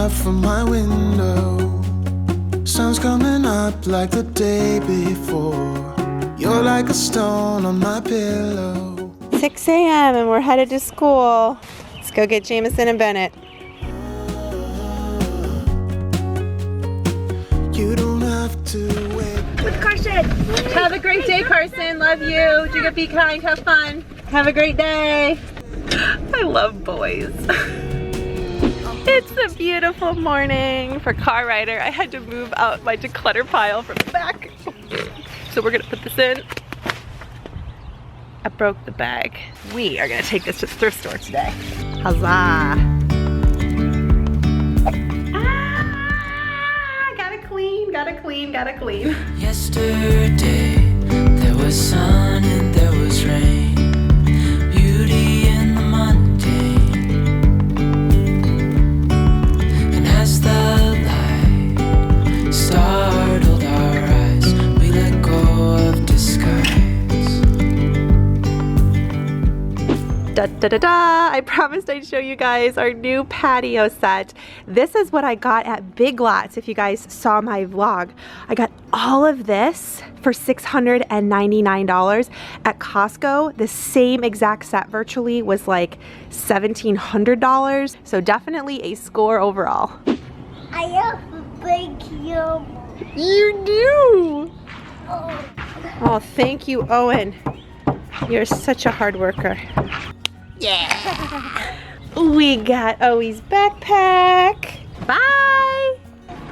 out from my window. Sun's coming up like the day before. You're like a stone on my pillow. 6 a.m. and we're headed to school. Let's go get Jameson and Bennett. You don't have to wait. With Carson. Have a great day, Carson. Love you. Do be kind. Have fun. Have a great day. I love boys. It's a beautiful morning for Car Rider. I had to move out my declutter pile from the back. So we're gonna put this in. I broke the bag. We are gonna take this to the thrift store today. Huzzah! Ah, gotta clean, gotta clean, gotta clean. Yesterday, there was sun and there was rain. Beauty in the mundane. And as the light startled our eyes, we let go of disguise. Da, da, da, da. I promised I'd show you guys our new patio set. This is what I got at Big Lots, if you guys saw my vlog. I got all of this for $699. At Costco, the same exact set virtually was like $1,700. So definitely a score overall. I have a big yum. You do! Oh, thank you, Owen. You're such a hard worker. Yeah. We got Owe's backpack. Bye.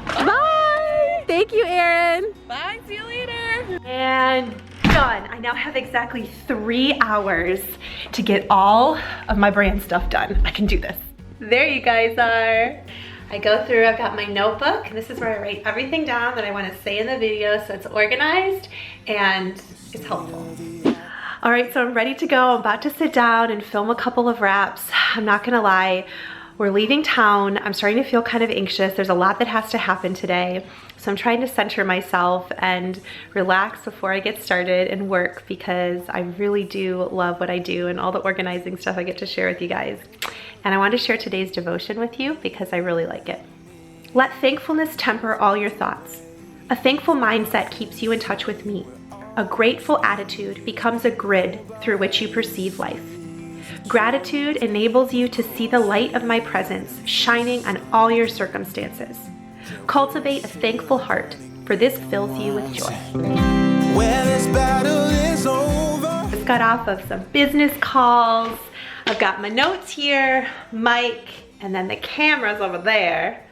Bye. Thank you, Erin. Bye, see you later. And done. I now have exactly 3 hours to get all of my brand stuff done. I can do this. There you guys are. I go through, I've got my notebook, and this is where I write everything down that I want to say in the video so it's organized and it's helpful. All right, so I'm ready to go. I'm about to sit down and film a couple of wraps. I'm not gonna lie, we're leaving town. I'm starting to feel kind of anxious. There's a lot that has to happen today. So I'm trying to center myself and relax before I get started and work, because I really do love what I do and all the organizing stuff I get to share with you guys. And I want to share today's devotion with you because I really like it. Let thankfulness temper all your thoughts. A thankful mindset keeps you in touch with me. A grateful attitude becomes a grid through which you perceive life. Gratitude enables you to see the light of my presence shining on all your circumstances. Cultivate a thankful heart, for this fills you with joy. When this battle is over. Just got off of some business calls. I've got my notes here, mic, and then the camera's over there.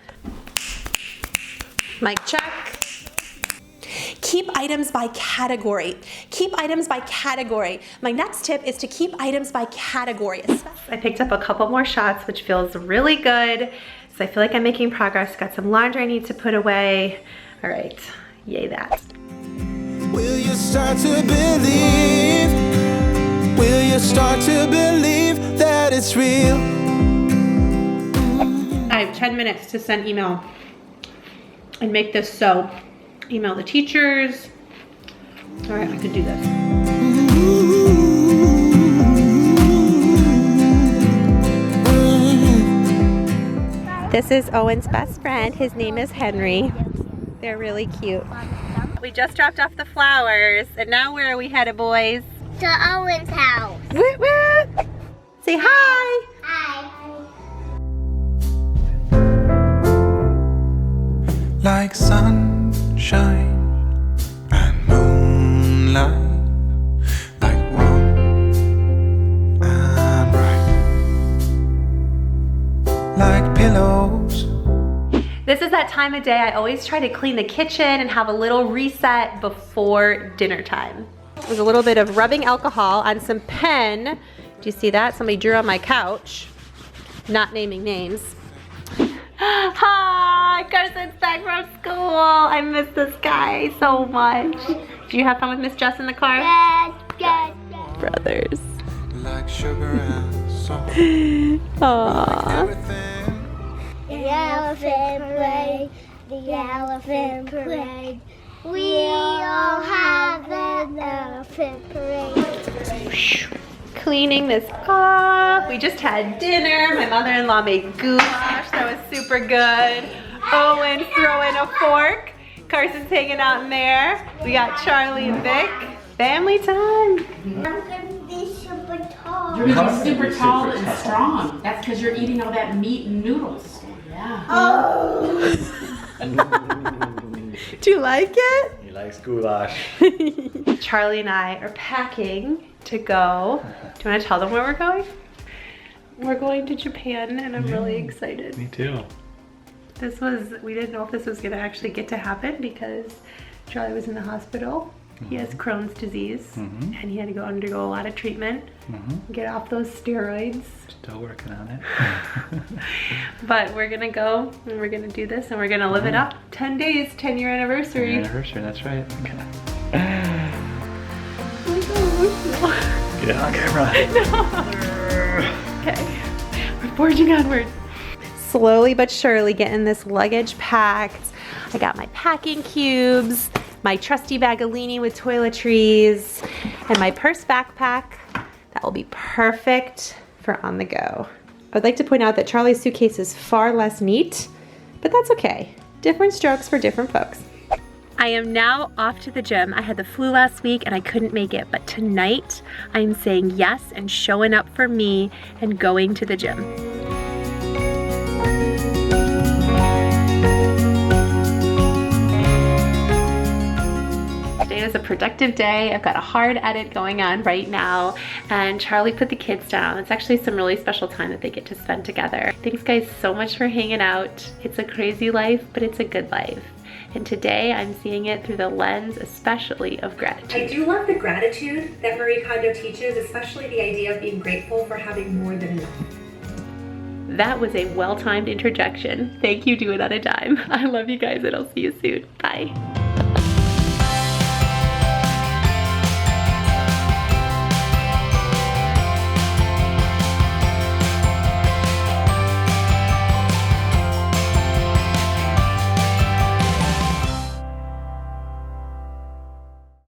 Mic check. Keep items by category. Keep items by category. My next tip is to keep items by category. I picked up a couple more shots, which feels really good. So I feel like I'm making progress. Got some laundry I need to put away. All right, yay that. Will you start to believe? Will you start to believe that it's real? I have 10 minutes to send email and make this so. Email the teachers. All right, I can do this. This is Owen's best friend. His name is Henry. They're really cute. We just dropped off the flowers, and now where are we headed, boys? To Owen's house. Woo woo! Say hi! Hi. Like sunshine and moonlight, like warm and bright, like pillows. This is that time of day I always try to clean the kitchen and have a little reset before dinner time. There's a little bit of rubbing alcohol on some pen. Do you see that? Somebody drew on my couch. Not naming names. Hi, Carson's back from school. I miss this guy so much. Do you have fun with Miss Jess in the car? Yes, yes, yes. Brothers. Like sugar and salt. Aww. Everything. The elephant parade, the elephant parade. We all have an elephant parade. Cleaning this off. We just had dinner. My mother-in-law made goulash. that was super good. Owen's throwing a fork. Carson's hanging out in there. We got Charlie and Vic. Family time. I'm gonna be super tall. You're gonna be super tall and strong. That's because you're eating all that meat and noodles. Yeah. Oh. Do you like it? He likes goulash. Charlie and I are packing to go. Do you want to tell them where we're going? We're going to Japan and I'm really excited. Me too. We didn't know if this was gonna actually get to happen because Charlie was in the hospital. He has Crohn's disease and he had to go undergo a lot of treatment, get off those steroids. Still working on it. But we're gonna go and we're gonna do this and we're gonna live it up. 10 days, 10-year anniversary. Anniversary, that's right. Okay. Oh Get it on camera. Okay, we're forging onward. Slowly but surely getting this luggage packed. I got my packing cubes, my trusty Bagolini with toiletries, and my purse backpack. That will be perfect for on the go. I would like to point out that Charlie's suitcase is far less neat, but that's okay. Different strokes for different folks. I am now off to the gym. I had the flu last week and I couldn't make it, but tonight I'm saying yes and showing up for me and going to the gym. Today is a productive day. I've got a hard edit going on right now and Charlie put the kids down. It's actually some really special time that they get to spend together. Thanks guys so much for hanging out. It's a crazy life, but it's a good life. And today I'm seeing it through the lens, especially of gratitude. I do love the gratitude that Marie Kondo teaches, especially the idea of being grateful for having more than enough. That was a well-timed interjection. Thank you, Doitonadime. I love you guys and I'll see you soon. Bye.